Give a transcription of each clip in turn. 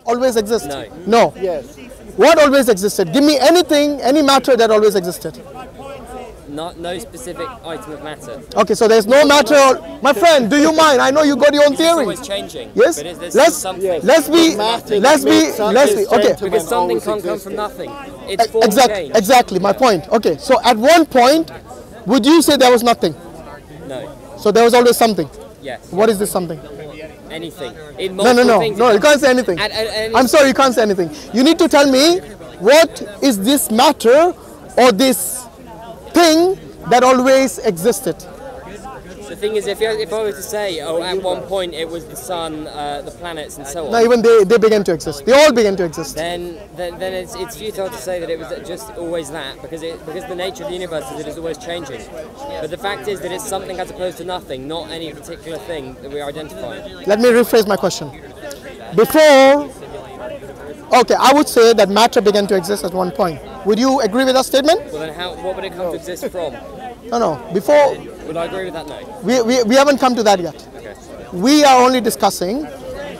always exist? No. No. Yes. What always existed? Give me anything, any matter that always existed. No specific item of matter. Okay, so there's no matter. My friend, do you mind? I know you got your own It's theory. always changing. Yes. But there's Let's something. let's be okay. Because something can't come from nothing. It's form change. Exactly my point. Okay, so at one point, would you say there was nothing? No. So there was always something. Yes. What is this something? Anything. No. You can't say anything. I'm sorry, you can't say anything. You need to tell me what is this matter or this thing that always existed. The thing is, if I were to say, oh, at one point it was the sun, the planets, and so on. No, even they began to exist. They all began to exist. Then it's futile to say that it was just always that, because the nature of the universe is it is always changing. But the fact is that it's something as opposed to nothing, not any particular thing that we identify. Let me rephrase my question. Before, okay, I would say that matter began to exist at one point. Would you agree with that statement? Well, then what would it come to exist from? No. Before, would I agree with that? No. We haven't come to that yet. Okay. We are only discussing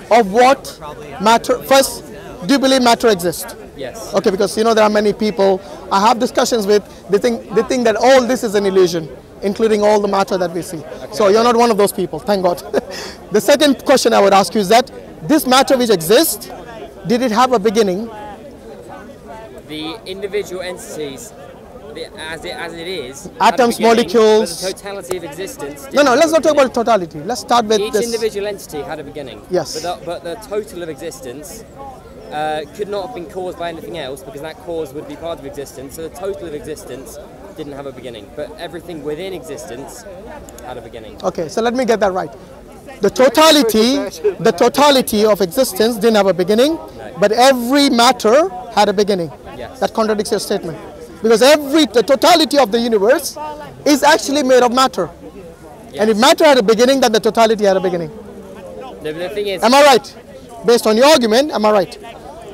of what matter. First, do you believe matter exists? Yes. Okay, because you know there are many people I have discussions with. They think that all this is an illusion, including all the matter that we see. Okay. So you're not one of those people. Thank God. The second question I would ask you is that this matter which exists, did it have a beginning? The individual entities, as it is, atoms, molecules, the totality of existence. No, let's not talk about totality. Let's start with each this. individual entity had a beginning. Yes. But the total of existence could not have been caused by anything else, because that cause would be part of existence. So the total of existence didn't have a beginning, but everything within existence had a beginning. Okay, so let me get that right. The totality of existence didn't have a beginning, but every matter had a beginning. Yes. That contradicts your statement. Because the totality of the universe is actually made of matter. Yes. And if matter had a beginning, then the totality had a beginning. No, but the thing is, am I right? Based on your argument, am I right?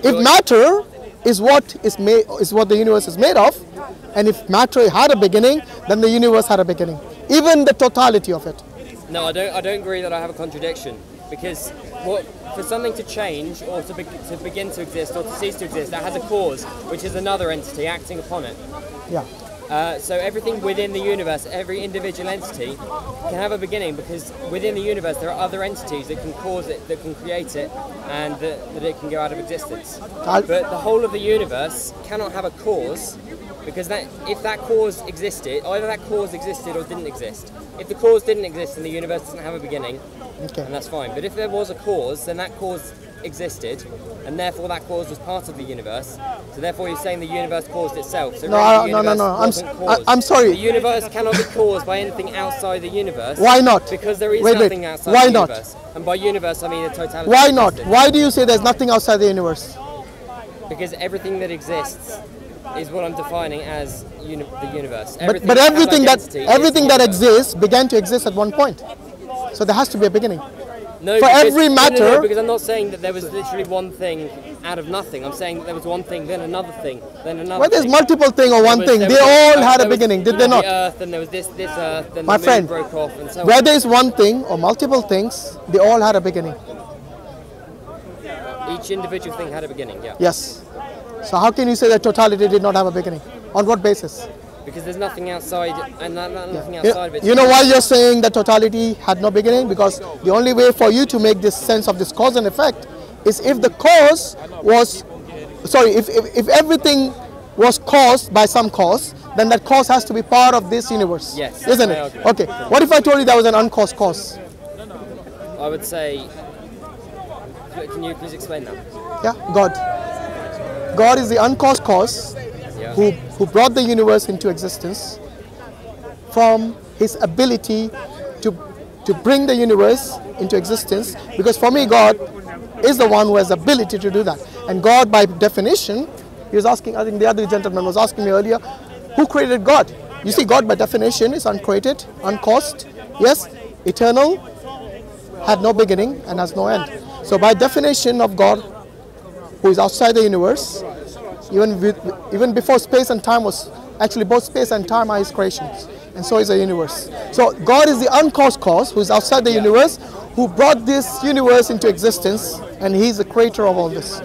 If matter is what the universe is made of, and if matter had a beginning, then the universe had a beginning. Even the totality of it. No, I don't agree that I have a contradiction, because for something to change or to begin to exist or to cease to exist, that has a cause, which is another entity acting upon it. Yeah. So everything within the universe, every individual entity, can have a beginning, because within the universe there are other entities that can cause it, that can create it, and that it can go out of existence. But the whole of the universe cannot have a cause, because if that cause existed, either that cause existed or didn't exist. If the cause didn't exist, then the universe doesn't have a beginning, and that's fine. But if there was a cause, then that cause existed, and therefore that cause was part of the universe. So therefore you're saying the universe caused itself. So no. I'm sorry. The universe cannot be caused by anything outside the universe. Why not? Because there is nothing outside the universe. And by universe I mean the totality. Why not? Why do you say there's nothing outside the universe? Because everything that exists is what I'm defining as the universe. But everything that exists began to exist at one point. So there has to be a beginning. No, for every matter. No, because I'm not saying that there was literally one thing out of nothing. I'm saying that there was one thing, then another thing, then another. Well, there's multiple thing or one thing. They all had a beginning, did they not? The Earth, and there was this Earth, then my the friend, moon broke off, and so on. Where there is one thing or multiple things, they all had a beginning. Each individual thing had a beginning, yeah. Yes. So how can you say that totality did not have a beginning? On what basis? Because there's nothing outside, and nothing outside of it. You know why you're saying that totality had no beginning? Because the only way for you to make this sense of this cause and effect is if the cause was, if everything was caused by some cause, then that cause has to be part of this universe. Yes. Isn't it? Okay. What if I told you that was an uncaused cause? I would say, can you please explain that? Yeah, God. God is the uncaused cause. Yeah. Who brought the universe into existence from his ability to bring the universe into existence, because for me God is the one who has the ability to do that. And God, by definition, he was asking, I think the other gentleman was asking me earlier, who created God? You see, God by definition is uncreated, uncaused, yes, eternal, had no beginning and has no end. So by definition of God, who is outside the universe, even before space and time was, actually both space and time are his creations, and so is the universe. So God is the uncaused cause, who is outside the universe, who brought this universe into existence and He's the creator of all this.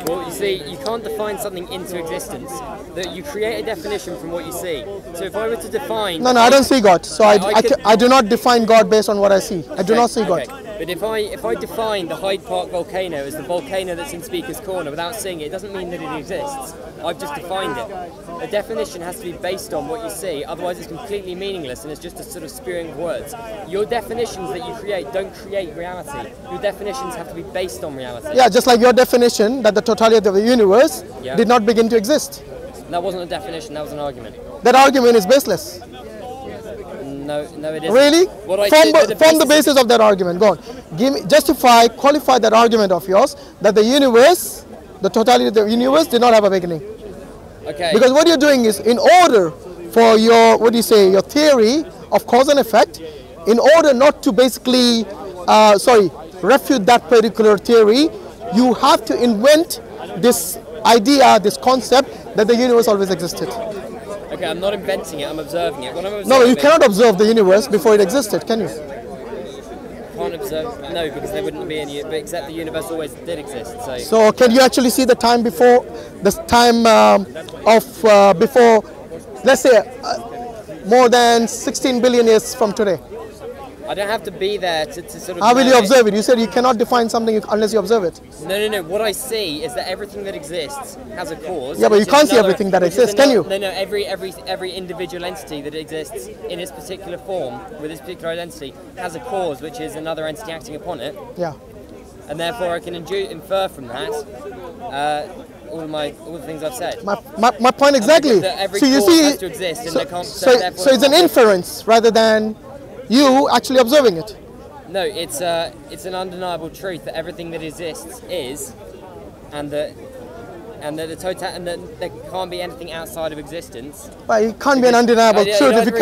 Well, you see, you can't define something into existence. That you create a definition from what you see. So if I were to define... No, I don't see God. So I do not define God based on what I see. I do not see God. But if I define the Hyde Park volcano as the volcano that's in Speakerscorner without seeing it, it doesn't mean that it exists. I've just defined it. A definition has to be based on what you see, otherwise it's completely meaningless and it's just a sort of spewing of words. Your definitions that you create don't create reality. Your definitions have to be based on reality. Yeah, just like your definition that the totality of the universe did not begin to exist. That wasn't a definition, that was an argument. That argument is baseless. No, it isn't. Really? Form the basis of that argument. Go on. Justify, qualify that argument of yours that the universe, the totality of the universe did not have a beginning. Okay. Because what you're doing is, in order for your, your theory of cause and effect, in order not to basically, refute that particular theory, you have to invent this idea, this concept that the universe always existed. Okay, I'm not inventing it, I'm observing it. No, you cannot observe the universe before it existed, can you? Can't observe, no, because there wouldn't be any, except the universe always did exist. So can you actually see the time before, before, let's say, more than 16 billion years from today? I don't have to be there to sort of... How will you observe it? You said you cannot define something unless you observe it. No. What I see is that everything that exists has a cause. Yeah, but you can't see everything that exists, can you? No. Every individual entity that exists in its particular form, with its particular identity, has a cause, which is another entity acting upon it. Yeah. And therefore I can infer from that all the things I've said. My point exactly. Every cause has to exist, and they can't... So it's an inference rather than you actually observing it. No, it's an undeniable truth that everything that exists is, and that there can't be anything outside of existence. But it can't be an undeniable truth if you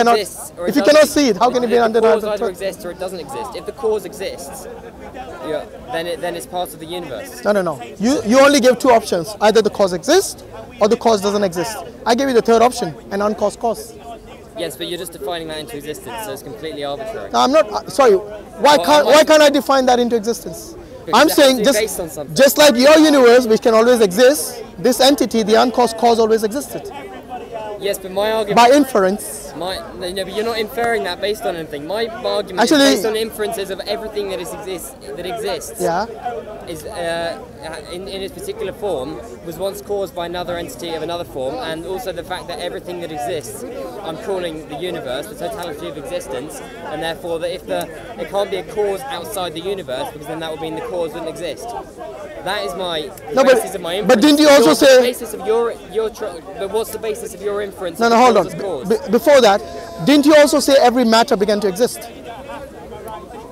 cannot see it. How can it be an undeniable truth? The cause either exists or it doesn't exist. If the cause exists, then it's part of the universe. No. You only gave two options. Either the cause exists or the cause doesn't exist. I gave you the third option, an uncaused cause. Yes, but you're just defining that into existence, so it's completely arbitrary. No, I'm not. Sorry. Why can't I define that into existence? Because I'm saying just like your universe, which can always exist, this entity, the uncaused cause, always existed. Yes, but my argument... By inference. No, but you're not inferring that based on anything. My argument is based on inferences of everything that exists. Yeah. Is in its particular form was once caused by another entity of another form, and also the fact that everything that exists, I'm calling the universe, the totality of existence, and therefore that if there can't be a cause outside the universe, because then that would mean the cause wouldn't exist. That is basis of my inference. But didn't you also say... The basis of but what's the basis of your inference? No, hold on. Before that, didn't you also say every matter began to exist?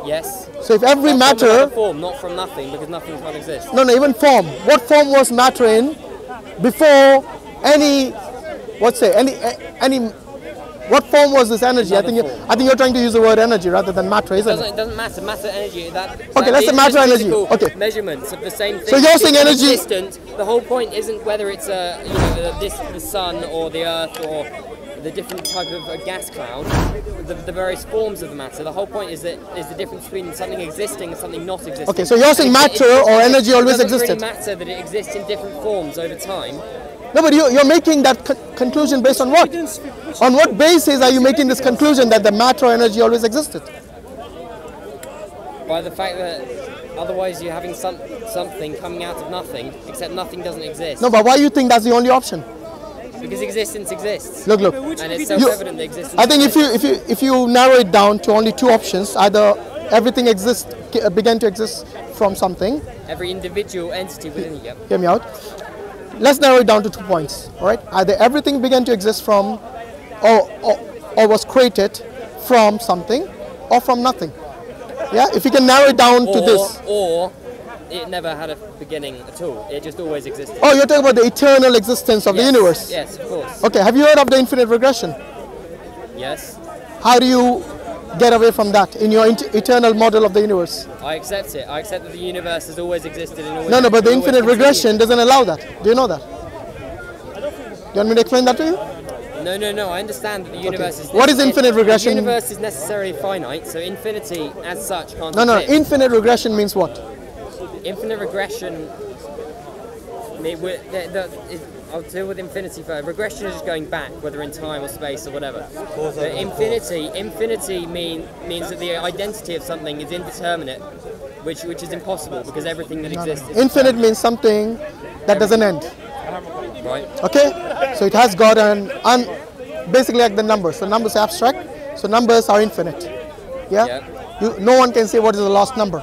Yes. So if every matter... From form, not from nothing, because nothing can't exist. No, even form. What form was matter in before any... What form was this energy? I think you're trying to use the word energy rather than matter, isn't it? It doesn't matter. Matter, energy. Okay, let's say matter, energy. Okay. Measurements of the same thing. So you're saying energy. The whole point isn't whether it's the sun or the earth or the different type of a gas cloud, the various forms of the matter. The whole point is the difference between something existing and something not existing. Okay, so you're saying matter or energy always existed. It doesn't really matter that it exists in different forms over time. No, but you're making that conclusion based on what? On what basis are you making this conclusion that the matter or energy always existed? By the fact that otherwise you're having something coming out of nothing, except nothing doesn't exist. No, but why do you think that's the only option? Because existence exists. Look. And it's self-evident that existence I think if you narrow it down to only two options, either everything began to exist from something. Every individual entity within it. Hear me out. Let's narrow it down to 2 points. All right. Either everything began to exist from, or was created from something, or from nothing. Yeah. If you can narrow it down to this. Or it never had a beginning at all. It just always existed. Oh, you're talking about the eternal existence of the universe. Yes, of course. Okay. Have you heard of the infinite regression? Yes. How do you get away from that in your eternal model of the universe? I accept it. I accept that the universe has always existed and always... No, but the infinite regression doesn't allow that. Do you know that? You want me to explain that to you? No. I understand that the universe is... What is infinite regression? The universe is necessarily finite, so infinity as such can't No. Infinite regression means what? Infinite regression. I'll deal with infinity first. Regression is just going back, whether in time or space or whatever. But infinity means that the identity of something is indeterminate, which is impossible because everything that exists is infinite means something that doesn't end. Right. Okay? So it has got basically like the numbers. So numbers are abstract, so numbers are infinite. Yeah? Yep. No one can say what is the last number.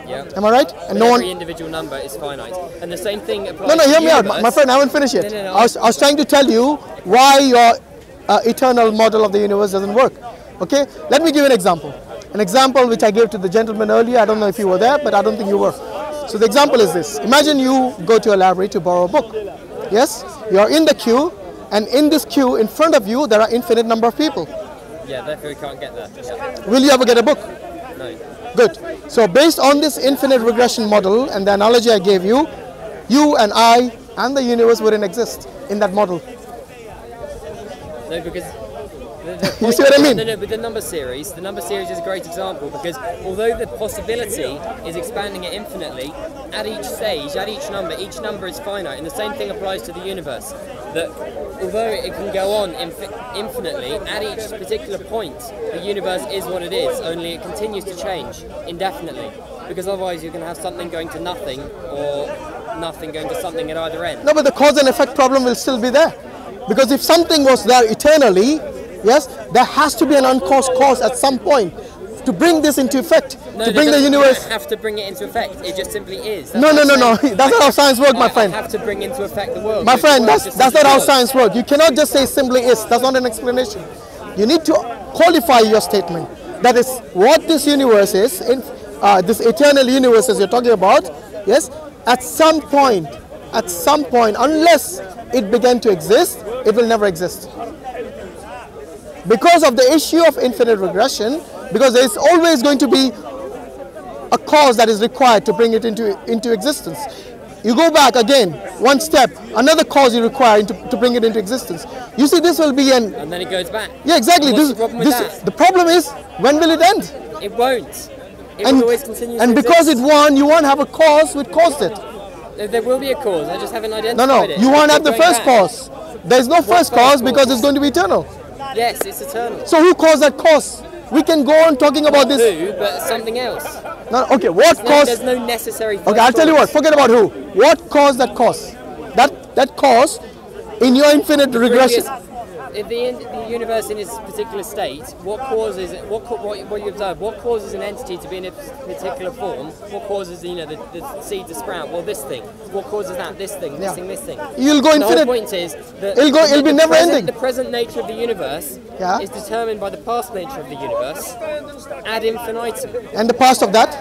Yep. Am I right? And but every individual number is finite. And the same thing applies No, to hear me out. My friend, I haven't finished yet. No. I was trying to tell you why your eternal model of the universe doesn't work. Okay? Let me give you an example. An example which I gave to the gentleman earlier. I don't know if you were there, but I don't think you were. So the example is this. Imagine you go to a library to borrow a book. Yes? You're in the queue, and in this queue in front of you, there are infinite number of people. Yeah, therefore we can't get there. Yeah. Will you ever get a book? No. Good. So based on this infinite regression model and the analogy I gave you, you and I and the universe wouldn't exist in that model. No, because you see what I mean? No, but the number series is a great example because although the possibility is expanding it infinitely, at each stage, at each number is finite, and the same thing applies to the universe. That although it can go on infinitely, at each particular point, the universe is what it is, only it continues to change indefinitely. Because otherwise you're going to have something going to nothing, or nothing going to something at either end. No, but the cause and effect problem will still be there. Because if something was there eternally, yes, there has to be an uncaused cause at some point to bring this into effect, to bring the universe. You have to bring it into effect. It just simply is. No. That's not how science works, my friend. I have to bring into effect the world. My friend, that's not how science works. You cannot just say simply is. That's not an explanation. You need to qualify your statement. That is what this universe is, this eternal universe as you're talking about. Yes, at some point, unless it began to exist, it will never exist. Because of the issue of infinite regression, because there is always going to be a cause that is required to bring it into existence. You go back again, one step, another cause you require to bring it into existence. You see, this will be an... And then it goes back. Yeah, exactly. What's the problem with that? The problem is, when will it end? It won't. It will always continue to And because exist. it won, you won't have a cause which caused it. There will be a cause, I just haven't identified it. You won't have the first cause. There is no first cause because it's going to be eternal. Yes, it's eternal. So who caused that cause? We can go on talking about this. Who, but something else. No, okay, what caused? There's no necessary. Okay, I'll tell you what. Forget about who. What caused that cause? That cause in your infinite regression. If the universe in its particular state, what causes it? What you observe? What causes an entity to be in a particular form? What causes the seed to sprout? Well, this thing. What causes that? This thing. This thing. This thing. You'll go infinite. The whole point is that it'll be never ending. The present nature of the universe is determined by the past nature of the universe ad infinitum. And the past of that,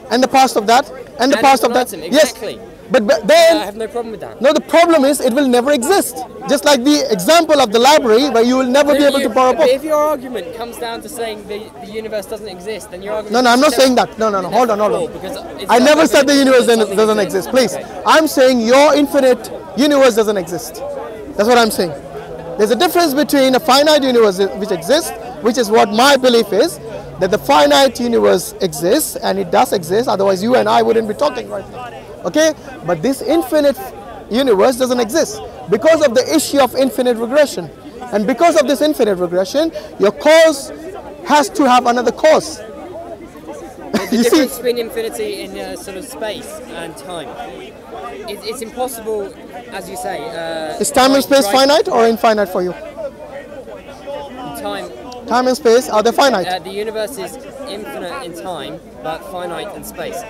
and the past of that, and the past of that. Exactly. Yes. But then I have no problem with that. No, the problem is it will never exist. Just like the example of the library where you will never be able to borrow a book. If your argument comes down to saying the universe doesn't exist, then your argument... No, I'm not saying that. No, hold on. I never said the universe doesn't exist. Please. Okay. I'm saying your infinite universe doesn't exist. That's what I'm saying. There's a difference between a finite universe which exists, which is what my belief is, that the finite universe exists, and it does exist, otherwise you and I wouldn't be talking right now. Okay? But this infinite universe doesn't exist because of the issue of infinite regression. And because of this infinite regression, your cause has to have another cause. The difference between infinity in sort of space and time. It's impossible, as you say. Is time and space finite or infinite for you? Time and space, are they finite? The universe is infinite in time, but finite in space.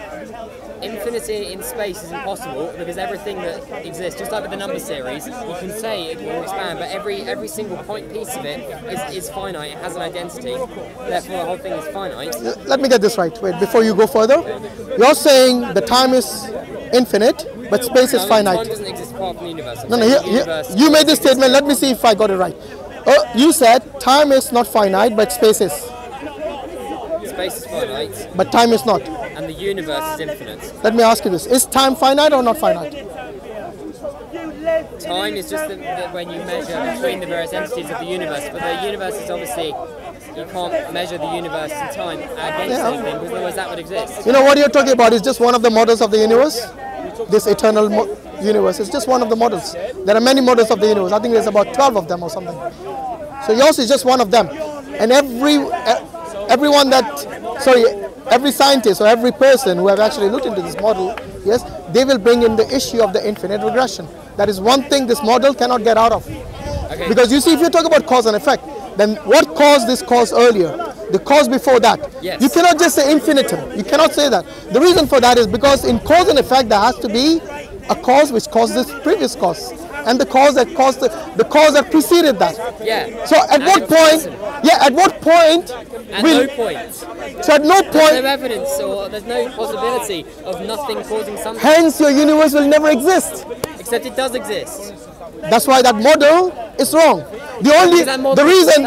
Infinity in space is impossible because everything that exists, just like with the number series, you can say it will expand, but every single piece of it is finite. It has an identity. Therefore, the whole thing is finite. Let me get this right. Wait, before you go further, you're saying the time is infinite, but space is finite. Time doesn't exist apart from the universe. You made this statement. Let me see if I got it right. You said time is not finite, but space is. Space is finite. But time is not. And the universe is infinite. Let me ask you this. Is time finite or not finite? Time is just when you measure between the various entities of the universe, but the universe is obviously you can't measure the universe in time against anything, because otherwise that would exist. You know what you're talking about is just one of the models of the universe. This eternal universe is just one of the models. There are many models of the universe. I think there's about 12 of them or something. So yours is just one of them. And every scientist or every person who have actually looked into this model, yes, they will bring in the issue of the infinite regression. That is one thing this model cannot get out of. Okay. Because you see, if you talk about cause and effect, then what caused this cause earlier? The cause before that. Yes. You cannot just say infinitum. You cannot say that. The reason for that is because in cause and effect there has to be a cause which caused this previous cause, and the cause that caused the cause that preceded that. Yeah. So at what point? Yeah. At what point? At no point. So at no point. There's no evidence, or there's no possibility of nothing causing something. Hence, your universe will never exist. Except it does exist. That's why that model is wrong. The reason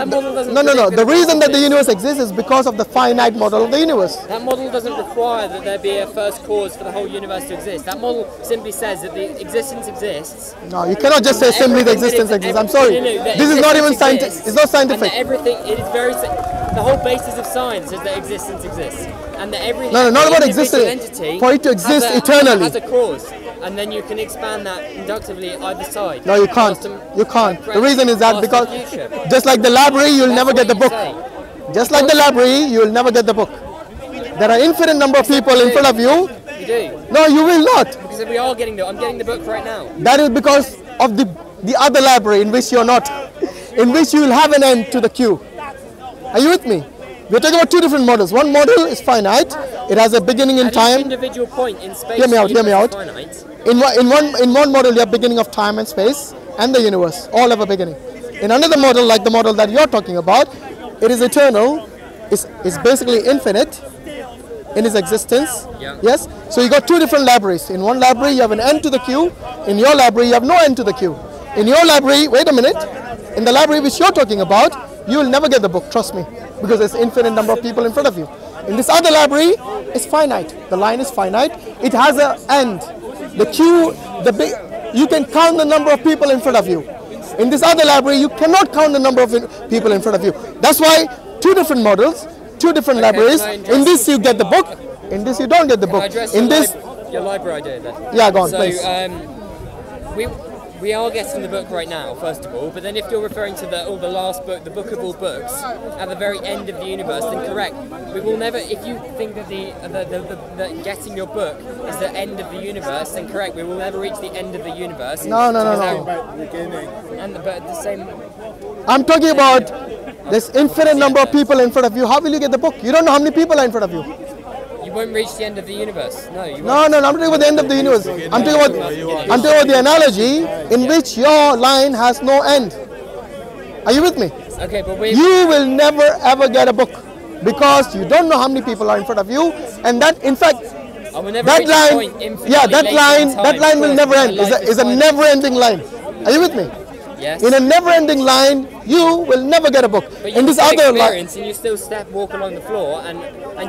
that the universe exists is because of the finite model of the universe. That model doesn't require that there be a first cause for the whole universe to exist. That model simply says that the existence exists. No, you cannot just say simply the existence exists. I'm sorry. This is not even scientific. It's not scientific. Everything, it is very. The whole basis of science is that existence exists, and that every not about existence. Entity for it to exist eternally has a cause. And then you can expand that inductively either side. No, you can't. You can't. The reason is that because just like the library, you'll never get the book. Just like the library, you'll never get the book. There are infinite number of people in front of you. You do. No, you will not. Because we are getting I'm getting the book right now. That is because of the other library in which you're not, in which you will have an end to the queue. Are you with me? We're talking about two different models. One model is finite. It has a beginning in time. Each individual point in space. Hear me out. Hear me out. Finite. In one model, you have beginning of time and space and the universe. All have a beginning. In another model, like the model that you're talking about, it is eternal. It's basically infinite in its existence. Yeah. Yes. So you got two different libraries. In one library, you have an end to the queue. In your library, you have no end to the queue. In your library, wait a minute. In the library which you're talking about, you will never get the book. Trust me, because there's infinite number of people in front of you. In this other library, it's finite. The line is finite. It has an end. The queue, you can count the number of people in front of you. In this other library, you cannot count the number of people in front of you. That's why two different models, two different libraries. In this you get the book. In this you don't get the book. In this, your library idea then. Yeah, go on, please. We are getting the book right now, first of all, but then if you're referring to the last book, the book of all books, at the very end of the universe, then correct. We will never, if you think that the getting your book is the end of the universe, then correct, we will never reach the end of the universe. No. But the same. I'm talking about this infinite number of people in front of you. How will you get the book? You don't know how many people are in front of you. You won't reach the end of the universe. No, you won't. No, I'm talking about the end of the universe. I'm talking about the analogy in which your line has no end. Are you with me? Okay, but you will never ever get a book because you don't know how many people are in front of you, and that, in fact, that line will never end. It's a never-ending line. Are you with me? Yes. In a never-ending line, you will never get a book. But you in this other line, and you still walk along the floor, and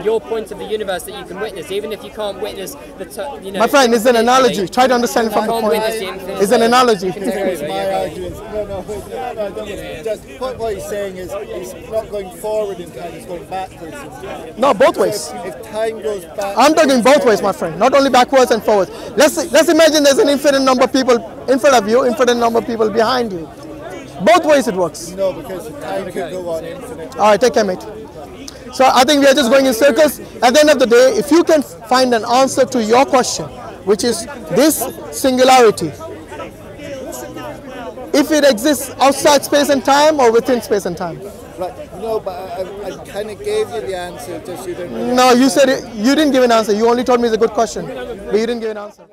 your point of the universe that you can witness, even if you can't witness the my friend, it's an analogy. Try to understand it from the point. It's an analogy. What he's saying is he's not going forward in time; he's going backwards. No, both ways. If time goes back, I'm talking both ways, my friend. Not only backwards and forwards. Let's imagine there's an infinite number of people in front of you, infinite number of people behind you. Both ways it works. No, because time could go on infinite. All right, take care, mate. So I think we are just going in circles. At the end of the day, if you can find an answer to your question, which is this singularity, if it exists outside space and time or within space and time. Right. No, but I kind of gave you the answer. Just you didn't. No, you said it. You didn't give an answer. You only told me it's a good question, but you didn't give an answer.